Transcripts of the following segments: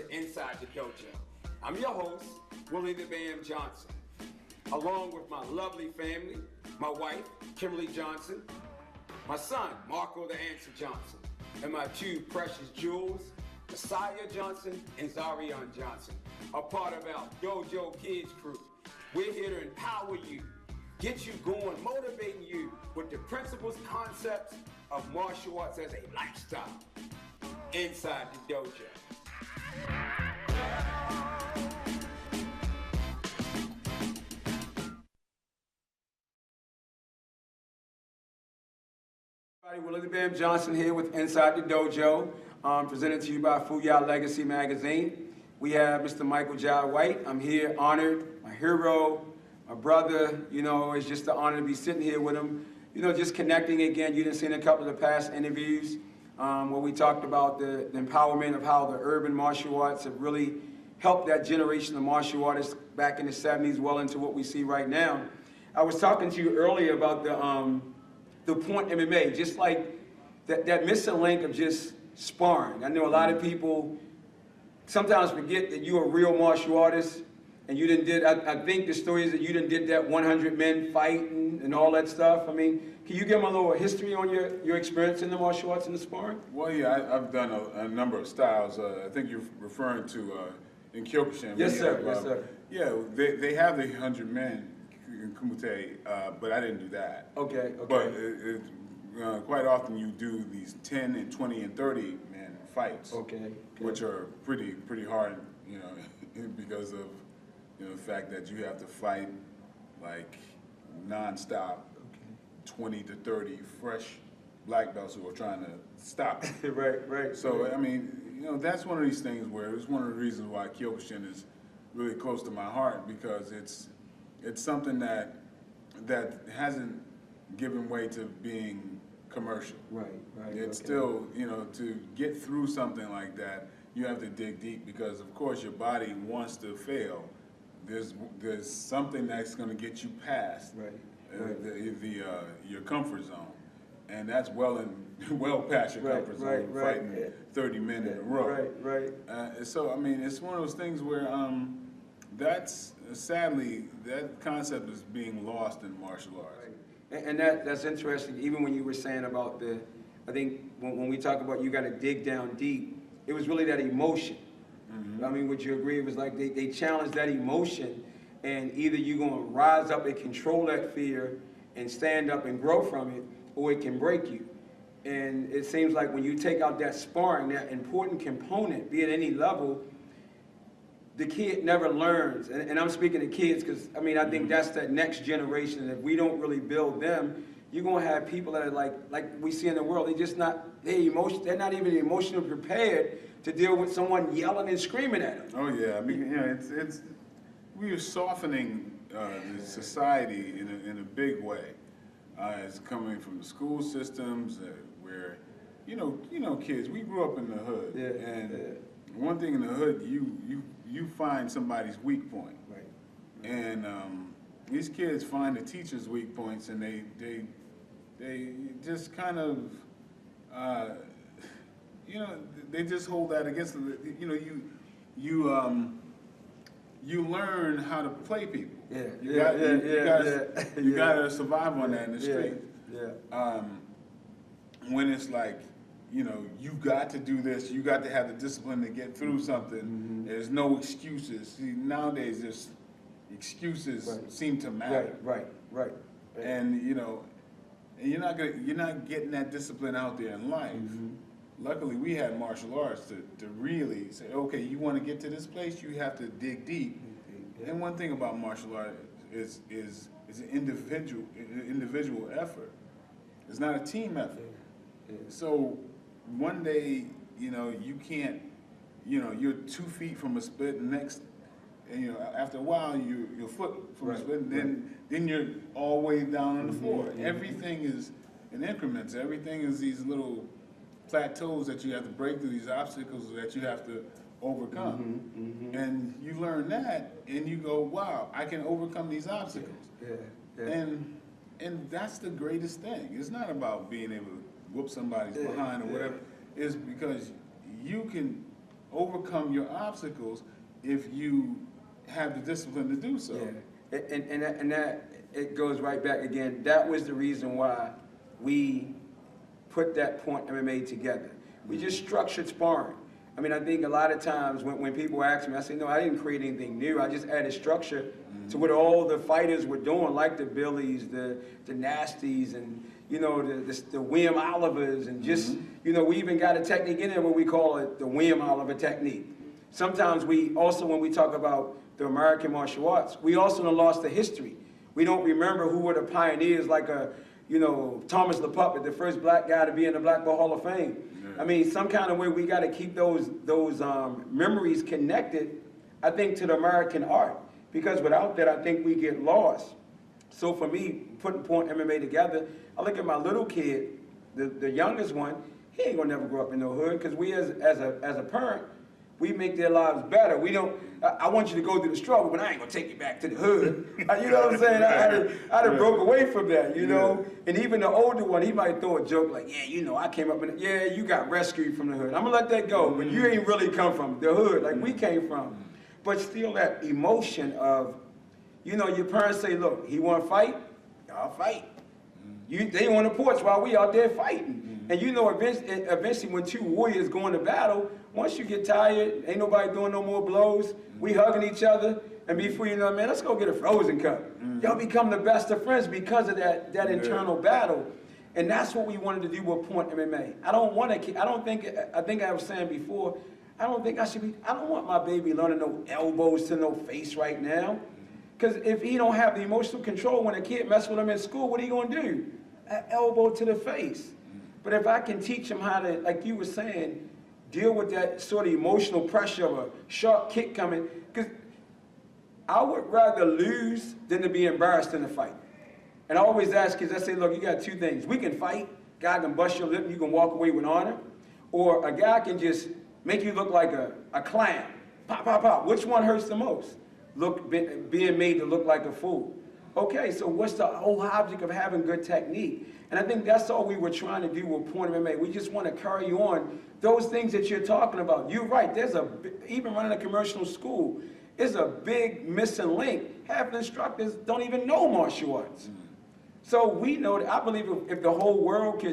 to Inside the Dojo. I'm your host, Willie the Bam Johnson, along with my lovely family, my wife, Kimberly Johnson, my son, Marco the Answer Johnson, and my two precious jewels, Messiah Johnson and Zarian Johnson, a part of our Dojo Kids crew. We're here to empower you, get you going, motivating you with the principles, concepts of martial arts as a lifestyle. Inside the Dojo. Willie Bam Johnson here with Inside the Dojo, presented to you by Fuyao Legacy Magazine. We have Mr. Michael Jai White. I'm here, honored, my hero, my brother. You know, it's just an honor to be sitting here with him. You know, just connecting again. You didn't see in a couple of the past interviews where we talked about the empowerment of how the urban martial arts have really helped that generation of martial artists back in the 70s well into what we see right now. I was talking to you earlier about the point MMA, just like that missing link of just sparring. I know a lot of people sometimes forget that you're a real martial artist and you didn't I think the story is that you didn't did that 100 men fighting and all that stuff. I mean, can you give them a little history on your experience in the martial arts and the sparring? Well, yeah, I've done a number of styles. I think you're referring to in Kyokushin. Yes, sir. Yes, sir. Yeah, they have the 100 men in Kumite, but I didn't do that. Okay, okay. But quite often you do these 10 and 20 and 30 man fights, okay. Which are pretty hard, you know, because of the fact that you have to fight like nonstop, 20 to 30 fresh black belts who are trying to stop it. Right. So I mean, that's one of these things where it's one of the reasons why Kyokushin is really close to my heart, because it's something that hasn't given way to being commercial. Right. It's still, to get through something like that, you have to dig deep, because of course your body wants to fail. There's something that's going to get you past your comfort zone, and that's well past your comfort zone, fighting 30 men in a row. So I mean, it's one of those things where that's sadly that concept is being lost in martial arts. And that's interesting. Even when you were saying about I think when we talk about you got to dig down deep, it was really that emotion. Mm-hmm. I mean, would you agree? It was like they challenged that emotion, and either you're going to rise up and control that fear and stand up and grow from it, or it can break you. And it seems like when you take out that sparring, that important component, be at any level, the kid never learns. And I'm speaking to kids because, I mean, I think that's that next generation. And if we don't really build them, you're going to have people that are like we see in the world, they're not even emotionally prepared to deal with someone yelling and screaming at them. Oh yeah, I mean, we are softening the society in a big way. It's coming from the school systems where, kids, we grew up in the hood, one thing in the hood, you find somebody's weak point, and these kids find the teacher's weak points, and they just kind of. They just hold that against them. You learn how to play people. You gotta survive on that in the street. When it's like, you got to do this, you got to have the discipline to get through something. Mm-hmm. There's no excuses. See, nowadays, just excuses seem to matter. Right. And and you're not getting that discipline out there in life. Mm-hmm. Luckily, we had martial arts to really say, okay, you want to get to this place, you have to dig deep. Yeah. And one thing about martial art is an individual effort. It's not a team effort. Yeah. So one day, you can't, you're 2 feet from a split, and after a while, your foot from a split, and then you're all the way down on the floor. Mm-hmm. Everything is in increments. Everything is these little plateaus that you have to break through, these obstacles that you have to overcome. Mm-hmm. And you learn that, and you go, wow, I can overcome these obstacles. And that's the greatest thing. It's not about being able to whoop somebody's behind or whatever. It's because you can overcome your obstacles if you have the discipline to do so. Yeah, and that it goes right back again. That was the reason why we put that Point MMA together. We just structured sparring. I mean, I think a lot of times when people ask me, I say, no, I didn't create anything new. I just added structure to what all the fighters were doing, like the Billies, the Nasties, and, you know, the William Olivers, and just, you know, we even got a technique in there where we call it the William Oliver technique. Sometimes we also, when we talk about the American martial arts, we also done lost the history. We don't remember who were the pioneers, like you know, Thomas LaPuppet, the first black guy to be in the Black Belt Hall of Fame. I mean, some kind of way we got to keep those memories connected, I think, to the American art. Because without that, I think we get lost. So for me, putting Point MMA together, I look at my little kid, the youngest one, he ain't gonna never grow up in no hood, because we as a parent, we make their lives better. We don't, I want you to go through the struggle, but I ain't gonna take you back to the hood. You know what I'm saying? I done broke away from that, you know? And even the older one, he might throw a joke like, yeah, you know, I came up in, yeah, you got rescued from the hood. I'm gonna let that go, but you ain't really come from the hood like we came from. But still that emotion of, you know, your parents say, look, he wanna fight, y'all fight. They on the porch while we out there fighting. And you know, eventually when two warriors go into battle, once you get tired, ain't nobody doing no more blows, we hugging each other, and before you know, man, let's go get a frozen cup. Y'all become the best of friends because of that internal battle. And that's what we wanted to do with Point MMA. I think I was saying before, I don't want my baby learning no elbows to no face right now. Because if he don't have the emotional control when a kid messes with him in school, what are you going to do? An elbow to the face. But if I can teach him how to, like you were saying, deal with that sort of emotional pressure of a sharp kick coming, because I would rather lose than to be embarrassed in a fight. And I always ask kids, I say, look, you got two things. We can fight, guy can bust your lip and you can walk away with honor, or a guy can just make you look like a clown. Pop, pop, pop. Which one hurts the most? Being made to look like a fool. Okay, so what's the whole object of having good technique? And I think that's all we were trying to do with Point MMA. We just want to carry on those things that you're talking about. You're right, even running a commercial school is a big missing link. Half the instructors don't even know martial arts. So we know that, I believe if the whole world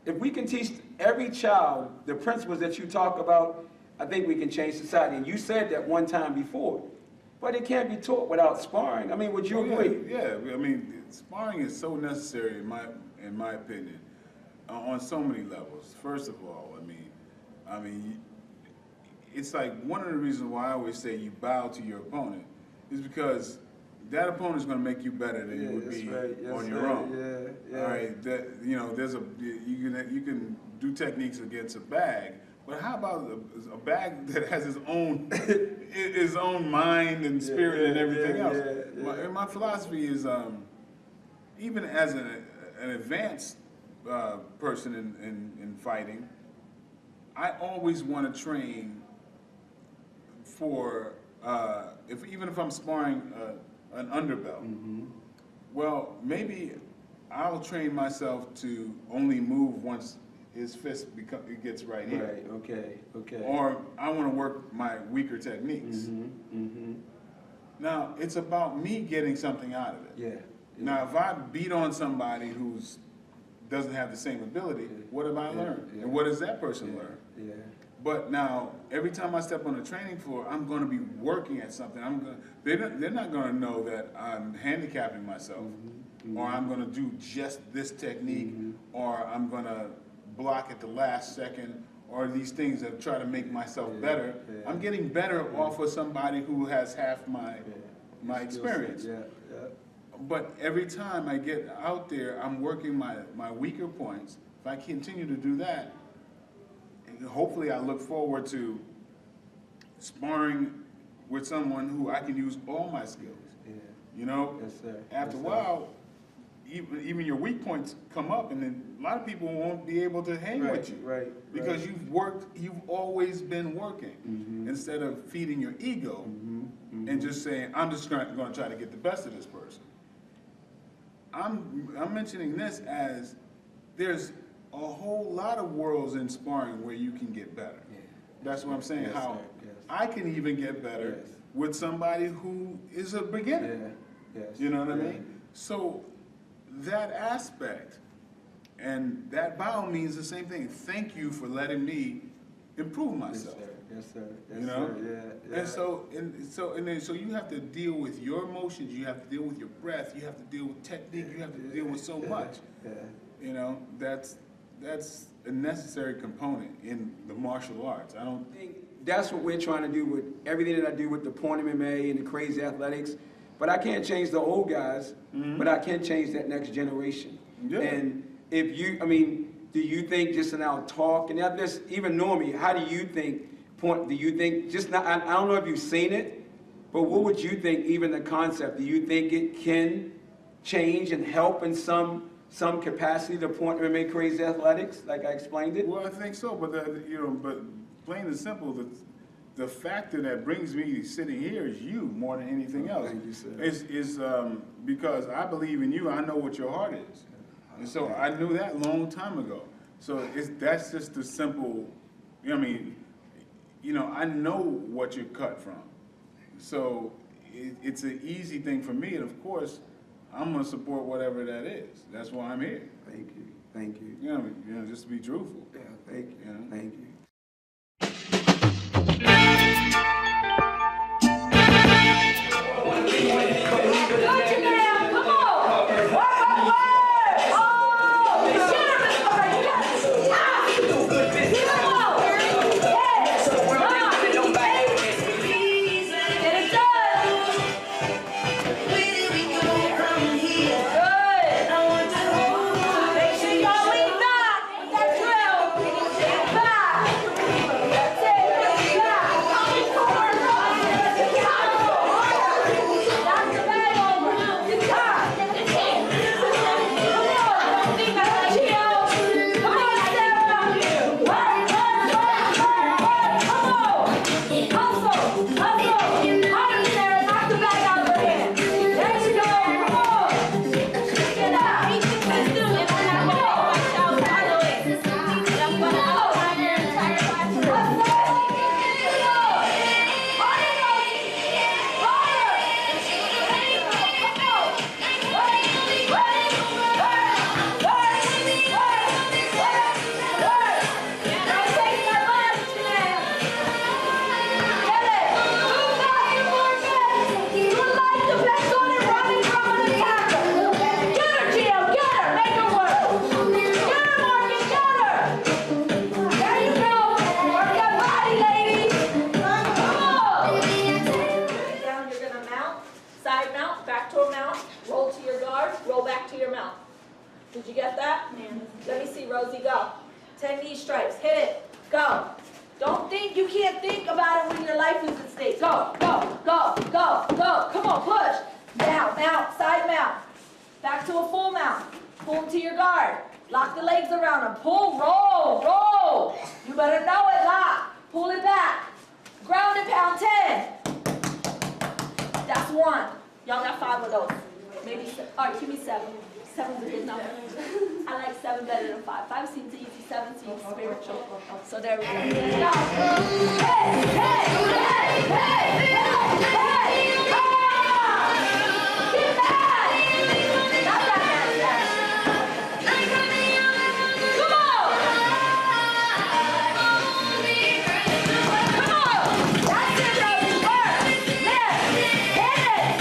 if we can teach every child the principles that you talk about, I think we can change society. And you said that one time before. But it can't be taught without sparring. I mean, would you agree? Yeah, I mean, sparring is so necessary in my opinion, on so many levels. First of all, I mean, it's like one of the reasons why I always say you bow to your opponent is because that opponent is going to make you better than you would be on your own. Yeah. All right, you know, you can do techniques against a bag. But how about a bag that has its own mind and spirit and everything else? My philosophy is, even as an advanced person in fighting, I always want to train for, even if I'm sparring an underbelt, well, maybe I'll train myself to only move once his fist gets right here. Right, okay. Or I want to work my weaker techniques. Now, it's about me getting something out of it. Yeah. Now, if I beat on somebody who doesn't have the same ability, what have I learned? And what does that person learn? Yeah. But now, every time I step on the training floor, I'm going to be working at something. They're not going to know that I'm handicapping myself, or I'm going to do just this technique, or I'm going to block at the last second, or these things that try to make myself better. I'm getting better off of somebody who has half my experience. But every time I get out there, I'm working my weaker points. If I continue to do that, and hopefully I look forward to sparring with someone who I can use all my skills. You know, after a while, even your weak points come up, and then a lot of people won't be able to hang with you, because you've always been working, instead of feeding your ego and just saying, I'm just going to try to get the best of this person. I'm mentioning this as there's a whole lot of worlds in sparring where you can get better. That's what I'm saying, Yes, how sir. Yes. I can even get better Yes. with somebody who is a beginner. Yeah, yes. You know what I Yeah. mean? So that aspect, and that bow means the same thing. Thank you for letting me improve Yes, myself. sir. Yes, sir. Yes, You know? sir. Yeah, yeah. And so you have to deal with your emotions, you have to deal with your breath, you have to deal with technique, you have to deal with so much. Yeah. You know, that's a necessary component in the martial arts. I don't I think that's what we're trying to do with everything that I do with the point MMA and the crazy athletics. But I can't change the old guys, but I can change that next generation. Yeah. And if you, I mean, do you think just in our talk, and just even knowing me, how do you think, do you think, just not, I don't know if you've seen it, but what would you think, even the concept, do you think it can change and help in some capacity, the point MMA crazy athletics, like I explained it? Well, I think so, but but plain and simple, the factor that brings me sitting here is you more than anything else. Thank you, sir. Is because I believe in you. I know what your heart is, and so I knew that long time ago. So that's just the simple. You know what I mean, you know, I know what you're cut from, so it's an easy thing for me. And of course, I'm gonna support whatever that is. That's why I'm here. Thank you. Thank you. You know, what I mean? You know, just to be truthful. Yeah, thank you. You know? Thank you. Gotcha now, come on! Work, work, work! Oh, you should have been already done. Ah! Come on! Yes! Get it done! Good! Make sure y'all lean back! That drill! Back! That's it! Back! Knock the bag over! Good time! Come on! Don't think about you! Come on, Sarah! Run, run, run, run, run! Come on! Hustle! Hustle! Harder, Sarah! Knock the bag out of her hand! There you go! Come on! Get out! Come Down, you're gonna mount, side mount, back to a mount, roll to your guard, roll back to your mount. Did you get that? Let me see, Rosie, go. 10 knee strikes, hit it, go. Don't think, you can't think about it when your life is at stake. Go, go, go, go, go. Come on, push. Mount, mount, side mount. Back to a full mount. Pull to your guard. Lock the legs around them. Pull, roll, roll. You better know it, lock. Pull it back. Ground and pound 10. That's one. Y'all got 5 of those. Maybe, all right, give me 7. 7's a good number. I like 7 better than 5. 5 seems easy, 7 seems spiritual. So there we go. Hey, hey, hey, hey, hey, hey, ah! Get back! Not that bad, Come on! Come on! That's it, Rosie. Work! Lift! Hit it!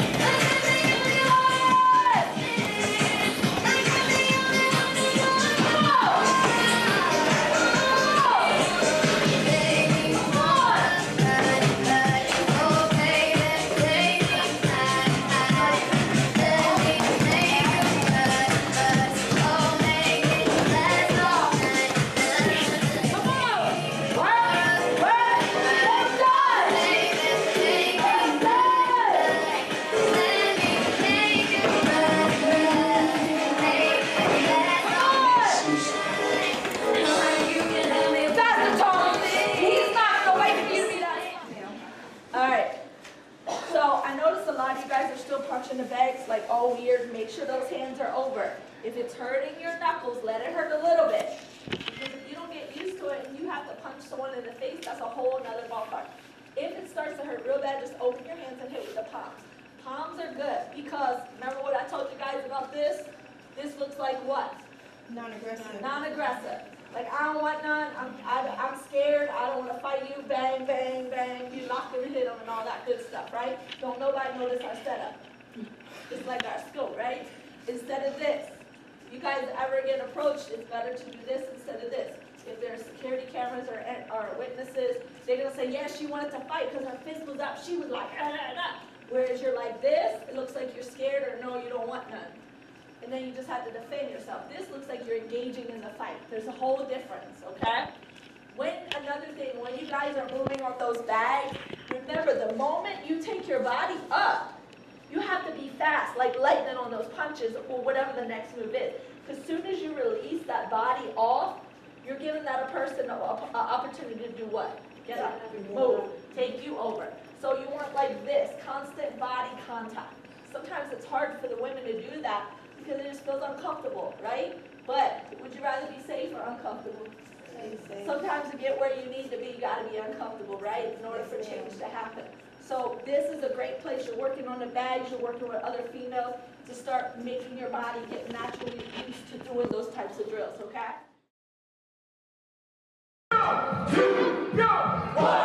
punching the bags like all weird. Make sure those hands are over. If it's hurting your knuckles, let it hurt a little bit. Because if you don't get used to into it and you have to punch someone in the face, that's a whole nother ballpark. If it starts to hurt real bad, just open your hands and hit with the palms. Palms are good because, remember what I told you guys about this? This looks like what? Non-aggressive. Non-aggressive. Like, I don't want none, I'm scared, I don't want to fight you, bang, bang, bang, you lock them and hit them and all that good stuff, right? Don't nobody notice our setup. It's like our scope, right? Instead of this, you guys ever get approached, it's better to do this instead of this. If there's security cameras or witnesses, they're going to say, yeah, she wanted to fight because her fist was up, she was like, ah, ah, ah. Whereas you're like this, it looks like you're scared or no, you don't want none. And then you just have to defend yourself. This looks like you're engaging in the fight. There's a whole difference, okay? Another thing, when you guys are moving on those bags, remember the moment you take your body up, you have to be fast, like lightning on those punches or whatever the next move is. As soon as you release that body off, you're giving that person an opportunity to do what? Get up, move, take you over. So you want like this, constant body contact. Sometimes it's hard for the women to do that because it just feels uncomfortable, right? But would you rather be safe or uncomfortable? Safe. Sometimes to get where you need to be, you gotta be uncomfortable, right? In order for change to happen. So this is a great place. You're working on the bags, you're working with other females to start making your body get naturally used to doing those types of drills, okay? Go!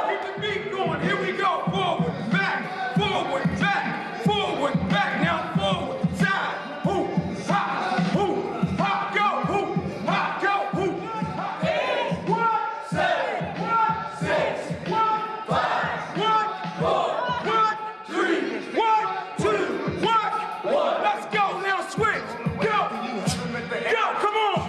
Keep the beat going. Here we go. Forward, back, forward, back, forward, back. Now forward, side, hoop, hop, go, hoop, hop, go, hoop. 8, 1, 7, 1, 6, 1, 5, 1, 4, 1, 3, 1, 2, 1. Let's go. Now switch. Go. Go. Come on.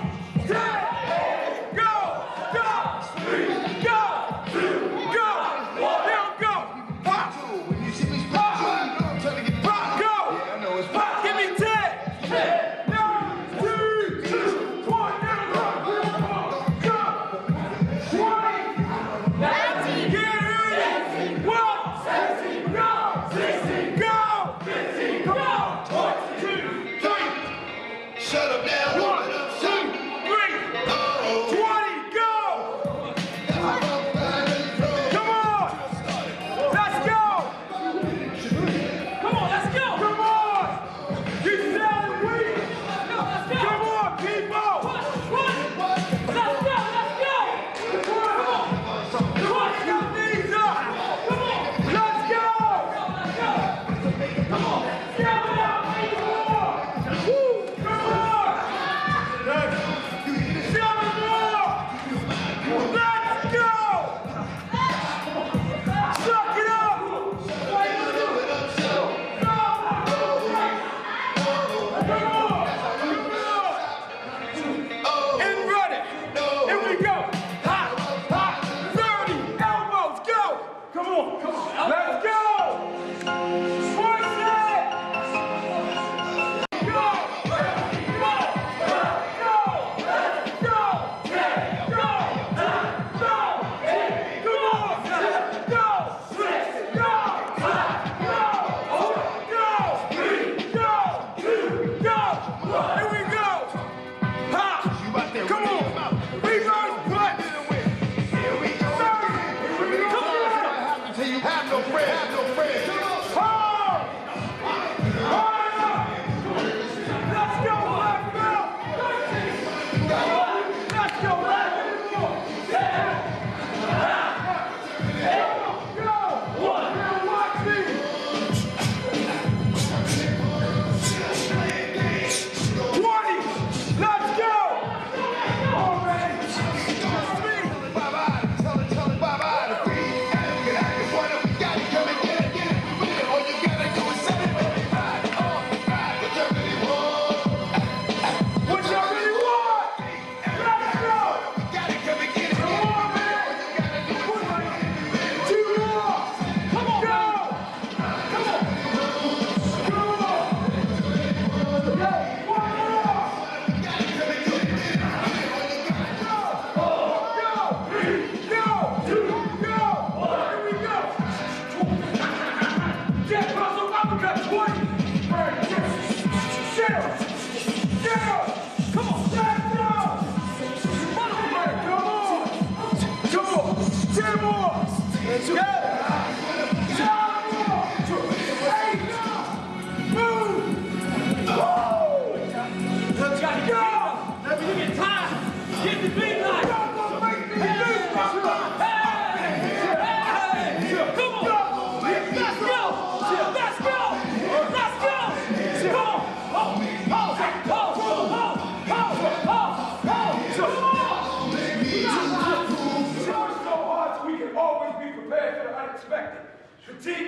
Let's go!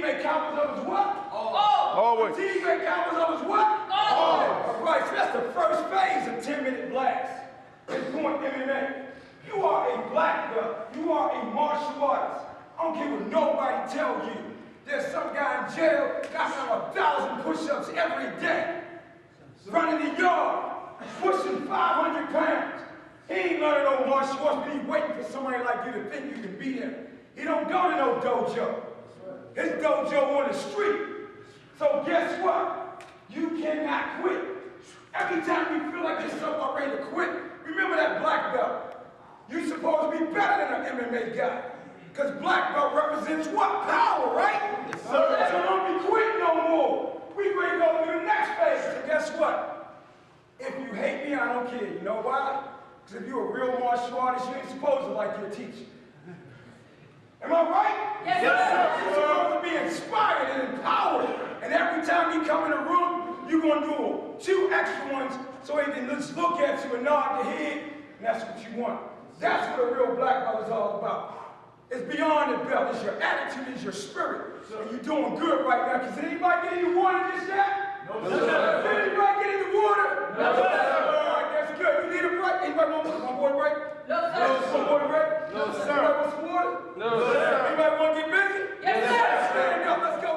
make countless others what? Always. Fatigue make countless others what? All right, so that's the first phase of 10-minute blast. It's point MMA. You are a black belt. You are a martial artist. I don't care what nobody tells you. There's some guy in jail got out 1,000 push-ups every day. Running the yard, pushing 500 pounds. He ain't learning no martial arts, but he's waiting for somebody like you to think you can beat him. He don't go to no dojo. His dojo on the street. So guess what? You cannot quit. Every time you feel like you're so about ready to quit, remember that black belt. You're supposed to be better than an MMA guy. Because black belt represents what? Power, right? Yes, sir. So don't be quitting no more. We ready to go to the next phase. And guess what? If you hate me, I don't care. You know why? Because if you're a real martial artist, you ain't supposed to like your teacher. Am I right? Yes, sir. You're supposed to be inspired and empowered. And every time you come in the room, you're going to do 2 extra ones so he can just look at you and nod your head, and that's what you want. That's what a real black belt is all about. It's beyond the belt. It's your attitude, it's your spirit. And you're doing good right now. Because did anybody get any water just yet? No, sir. Did anybody get any water? No, sir. All right, that's good. You need a break? Anybody want some water break? No, sir. Some water break? No, sir. Anybody want some water? No, sir. Anybody want to get busy? Yes, sir. Stand up. Let's go.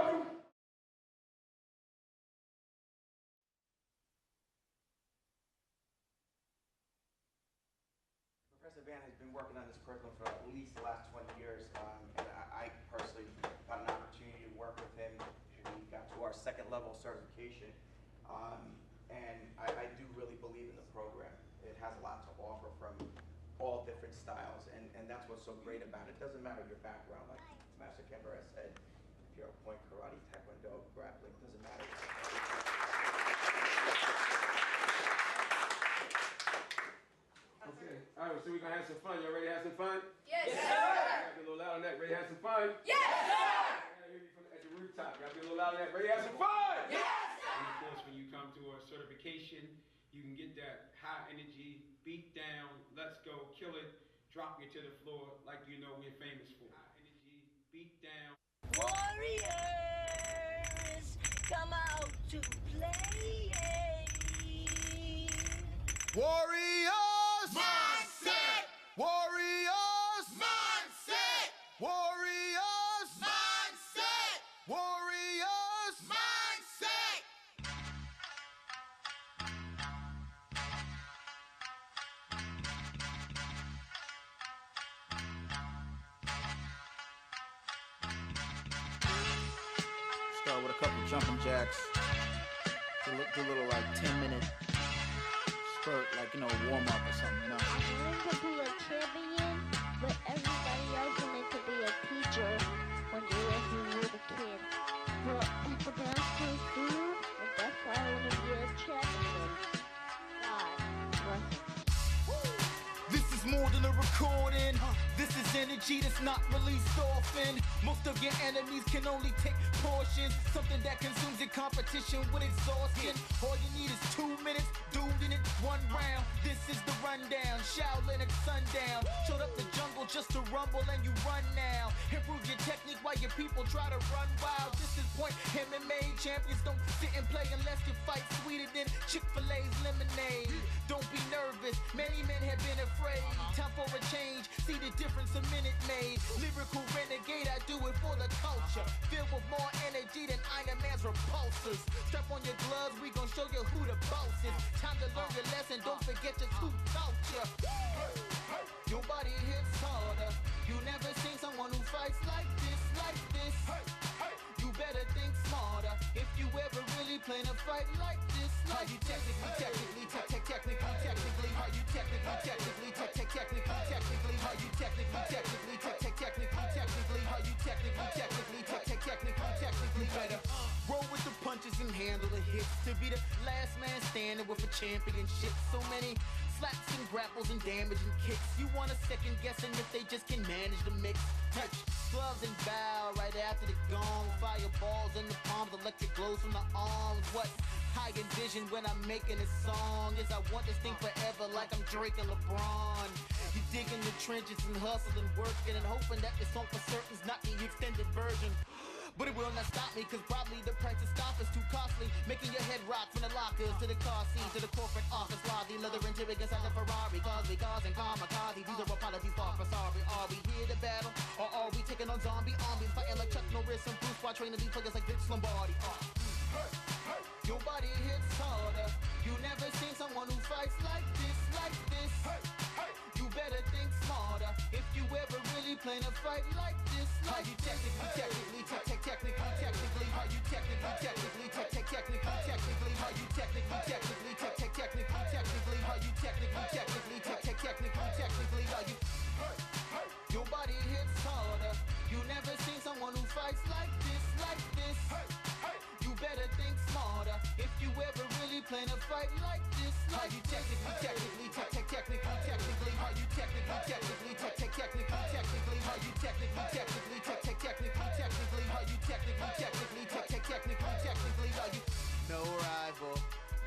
Professor Van has been working on this curriculum for at least the last 20 years, and I personally got an opportunity to work with him. We got to our 2nd level certification, and I do really believe in the program. It has a lot to offer from all different styles, and that's what's so great about it. It doesn't matter your background, like Master Kemper has said. If you're a point karate, taekwondo, grappling, doesn't matter. Okay. All right, so we're going to have some fun. Y'all ready to have some fun? Yes, Gotta sir. be a little loud on that. Ready to have some fun? Yes, sir. Gotta hear me at the rooftop. Gotta be a little loud on that. Ready to have some fun? Yes, And of course, when you come to a certification, you can get that high energy, beat down, let's go, kill it, drop you to the floor like you know we're famous for. High energy, beat down. Warriors, come out to play. Warriors! Mindset! Warriors! Mindset! Warriors! Mindset! Warriors! Mindset! Start with a couple jumping jacks. Do a little like 10-minute spurt, like, you know, warm up or something, you know. I wanted to be a champion, but everybody else wanted to be a teacher when you were a kid. But the master food, and that's why I want to be a champion. God bless him. This is more than a recording. This is energy that's not released often. Most of your enemies can only take portions. Something that consumes your competition with exhaustion. All you need is 2 minutes, doomed in it, 1 round. This is the rundown. Shaolin at sundown. Showed up the jungle just to rumble and you run now. Improve your technique while your people try to run wild. This is point MMA champions don't sit and play unless you fight sweeter than Chick-fil-A's lemonade. Don't be nervous, many men have been afraid. Time for a change, see the difference a minute made. Lyrical renegade, I do it for the culture. Filled with more energy than Iron Man's repulsors. Strap on your gloves, we gon' show you who the boss is. Time to learn your lesson, don't forget just who taught you. Your body hits harder. You never seen someone who fights like this, like this. You better think smarter. If you ever really plan a fight like this, like you technically, how you technically, how you technically, how you technically, how you technically better. Roll with the punches and handle the hits. To be the last man standing with a championship. So many slaps and grapples and damage and kicks. You want a second guessing if they just can manage the mix. Touch gloves and bow right after the gong. Fireballs in the palms, electric glows from the arms. What I envision when I'm making a song is I want this thing forever like I'm Drake and LeBron. You dig in the trenches and hustle and working and hoping that this song for certain's not the extended version. But it will not stop me, cause probably the price of stop is too costly. Making your head rock from the lockers to the car seat to the corporate office lobby. Leather interior inside the Ferrari, cause we causing kamikaze. These are apologies far from sorry. Are we here to battle, or are we taking on zombie armies? Fighting like Chuck Norris and Bruce while training these players like Vince Lombardi. Your body hits harder. You never seen someone who fights like this, like this. You better think smarter if you ever really plan to fight like this. How you technically, how you technically, how you technically, how you technically, how you technically, how you. Your body hits harder. You never seen someone who fights like this, like this. You better think smarter if you ever really plan to fight like this. How you technically, how you technically, how you technically, how you how you. No rival,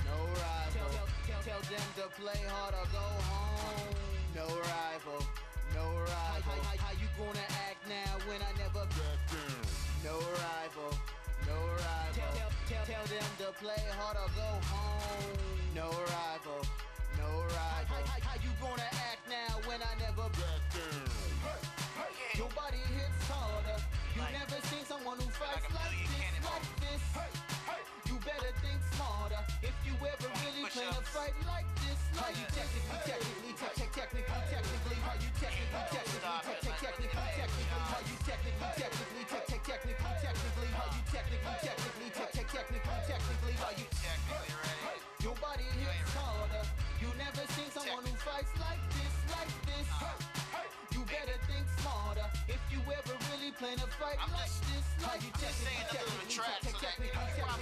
no rival. Tell them to play hard or go home. No rival, no rival. How you gonna act now when I never back down? No rival, no rival. Tell them to play hard or go home. No rival, no rival. How you gonna act now when I never back down? Your body hits harder. You never seen someone who fights like this, like this. You better think smarter if you ever really plan to fight like this. How you technically, how you technically, how you technically, how you technically, how you technically ready. Your body hits harder. You never seen someone who fights like this, like this. You better think smarter if you ever really plan to fight like this. How you technically, how you technically, how you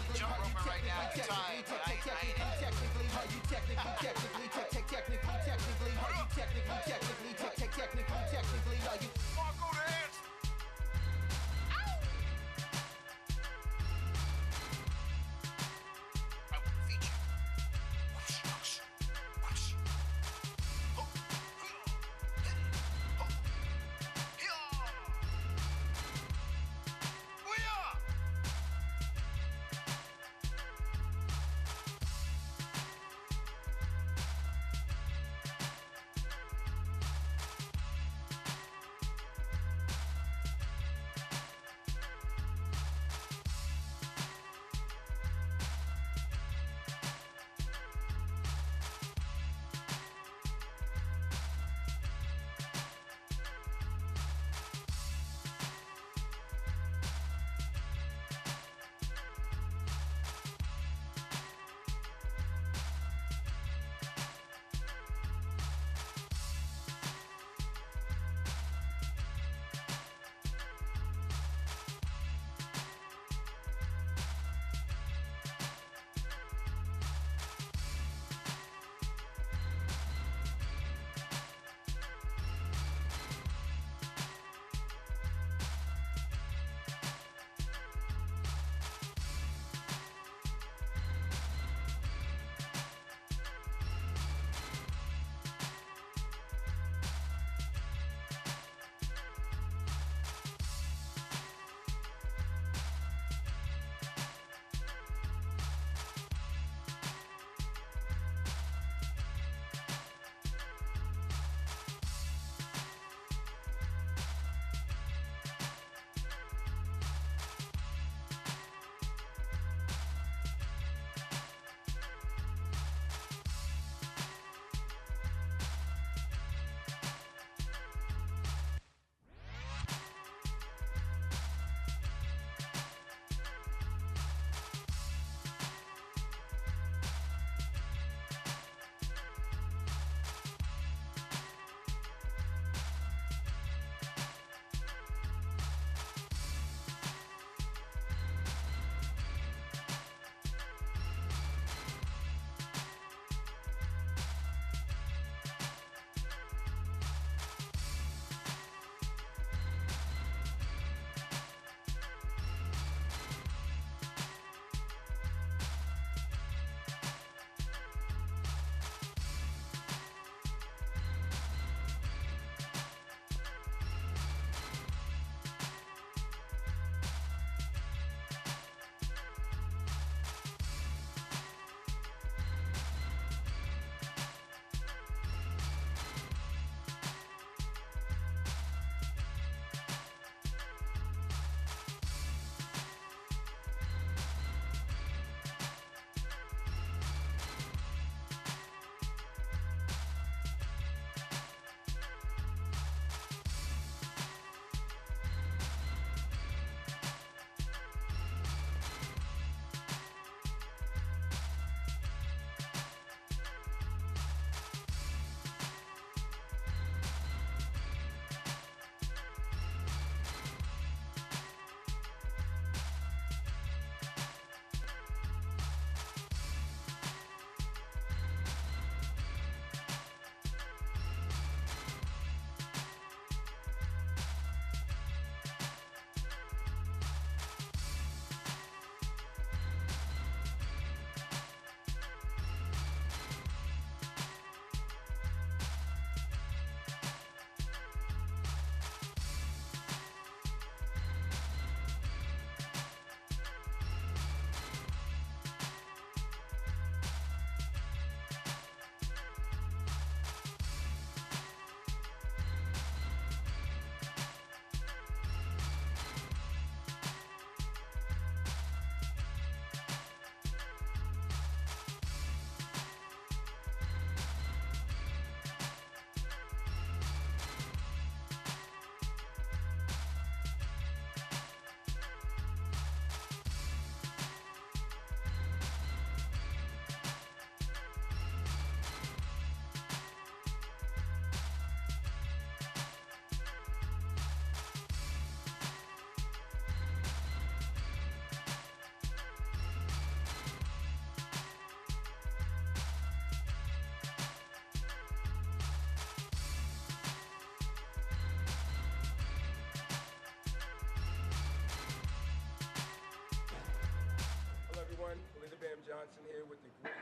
Johnson here with the great,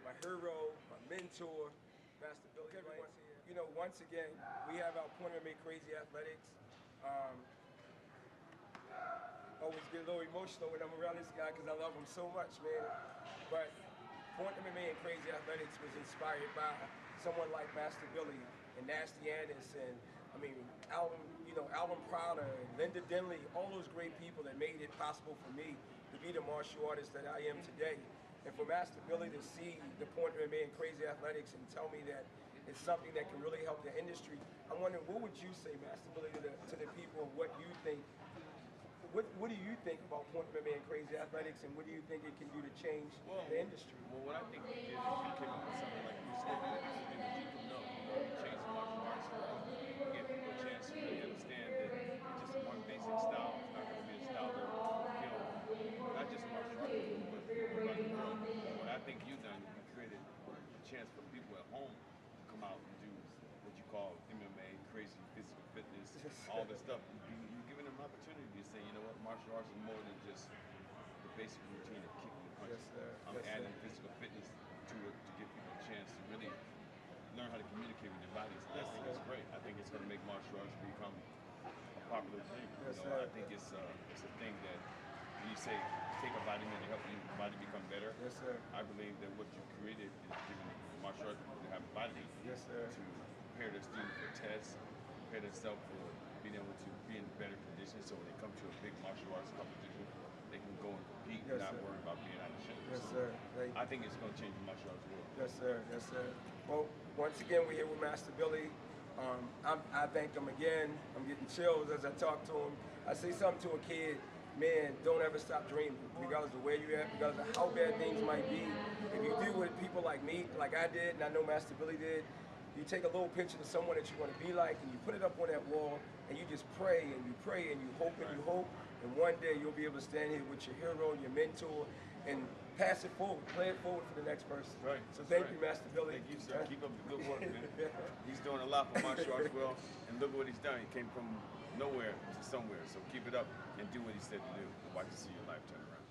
my hero, my mentor, Master Billy. Everyone, you know, once again, we have our Point MMA Crazy Athletics. Always get a little emotional when I'm around this guy because I love him so much, man. But Point MMA and Crazy Athletics was inspired by someone like Master Billy and Nasty Anderson. I mean, Alvin Prowder and Linda Denley, all those great people that made it possible for me to be the martial artist that I am today. And for Master Billy to see the Point MMA and Crazy Athletics and tell me that it's something that can really help the industry, I'm wondering, what would you say, Master Billy, to the people of what you think? What do you think about Point MMA and Crazy Athletics, and what do you think it can do to change the industry? Well, what I think you did is you came up with something like you spoke about something that you can know, change the martial arts world, give people a chance to really understand that just one basic style is not going to be a style that will fulfill not just martial arts people, but people around the world. What I think you've done, you created a chance for people at home to come out and do what you call MMA, crazy physical fitness, all this stuff. You're giving them an opportunity to say, you know what, martial arts is more than just the basic routine of kicking and punching. Yes, sir. I'm adding physical fitness to it to give people a chance to really learn how to communicate with their bodies. And I think it's great. I think it's going to make martial arts become a popular thing. Yes, you know, sir. I think it's a thing that when you say take a vitamin to help your body become better. Yes, sir. I believe that what you created is giving martial arts people to have a vitamin. Yes, sir. To prepare their students for tests, prepare themselves for being able to be in better condition, so when they come to a big martial arts competition, they can go and compete and Yes, not sir. worry about being out of shape. Yes, So sir. Thank you. I think it's going to change the martial arts world. Yes, sir. Yes, sir. Well, once again, we're here with Master Billy. I thank him again. I'm getting chills as I talk to him. I say something to a kid, man, don't ever stop dreaming, regardless of where you're at, regardless of how bad things might be. If you do what people like me, like I did, and I know Master Billy did, you take a little picture of someone that you want to be like, and you put it up on that wall, and you just pray, and you pray, and you hope, and you hope, and one day you'll be able to stand here with your hero, your mentor, and pass it forward, play it forward for the next person. Right. So That's thank right. you, Master Billy. Thank you, sir. Keep up the good work, man. He's doing a lot for martial arts world, and look what he's done. He came from nowhere to somewhere. So keep it up and do what he said to do. Watch to see your life turn around.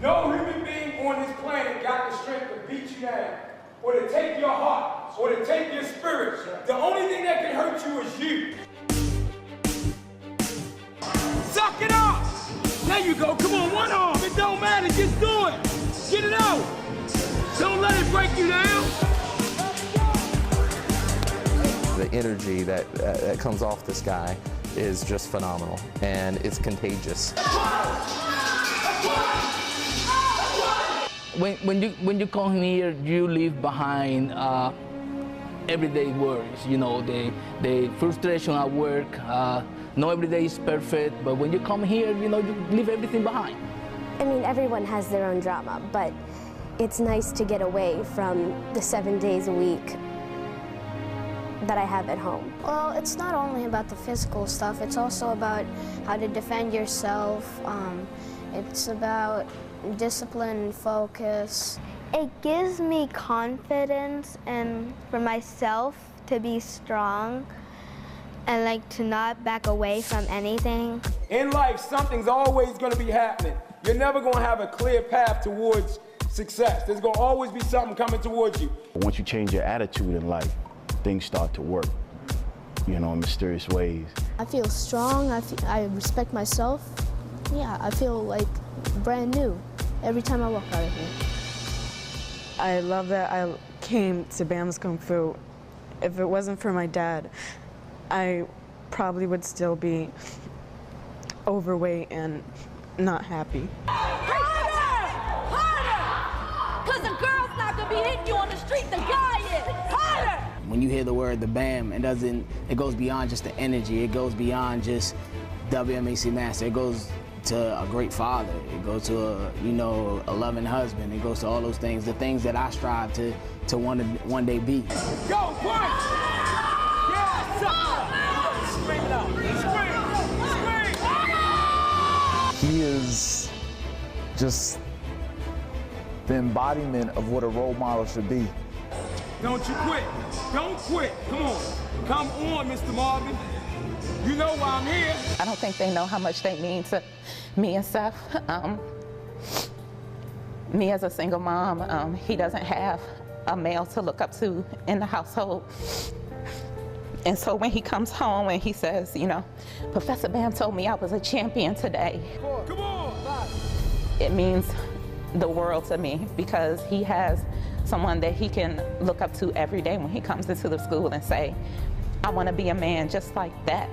No human being on this planet got the strength to beat you down, or to take your heart, or to take your spirit. The only thing that can hurt you is you. Suck it up! There you go, come on, one arm. It don't matter, just do it. Get it out. Don't let it break you down. The energy that comes off this guy is just phenomenal, and it's contagious. When you come here, you leave behind everyday worries. You know, the frustration at work. Not every day is perfect, but when you come here, you know, you leave everything behind. I mean, everyone has their own drama, but it's nice to get away from the 7 days a week that I have at home. Well, it's not only about the physical stuff, it's also about how to defend yourself. It's about discipline and focus. It gives me confidence and for myself to be strong and like to not back away from anything. In life, something's always going to be happening. You're never going to have a clear path towards success. There's going to always be something coming towards you. Once you change your attitude in life, things start to work, you know, in mysterious ways. I feel strong, I respect myself. Yeah, I feel like brand new every time I walk out of here. I love that I came to Bam's Kung Fu. If it wasn't for my dad, I probably would still be overweight and not happy. Harder! Harder! Because the girl's not going to be hitting you on the street, the guy is. Harder! When you hear the word the BAM, it goes beyond just the energy. It goes beyond just WMAC master. It goes to a great father. It goes to a loving husband. It goes to all those things, the things that I strive to one day be. Go, punch! Yeah, scream it out. Scream! He is just the embodiment of what a role model should be. Don't you quit. Don't quit. Come on. Come on, Mr. Marvin. You know why I'm here. I don't think they know how much they mean to me and Seth. Me as a single mom, he doesn't have a male to look up to in the household. And so when he comes home and he says, you know, Professor Bam told me I was a champion today. Come on. It means the world to me because he has someone that he can look up to every day when he comes into the school and say, I want to be a man just like that.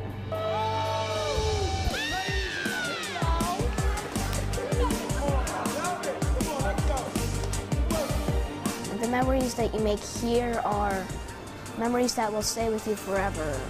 The memories that you make here are memories that will stay with you forever.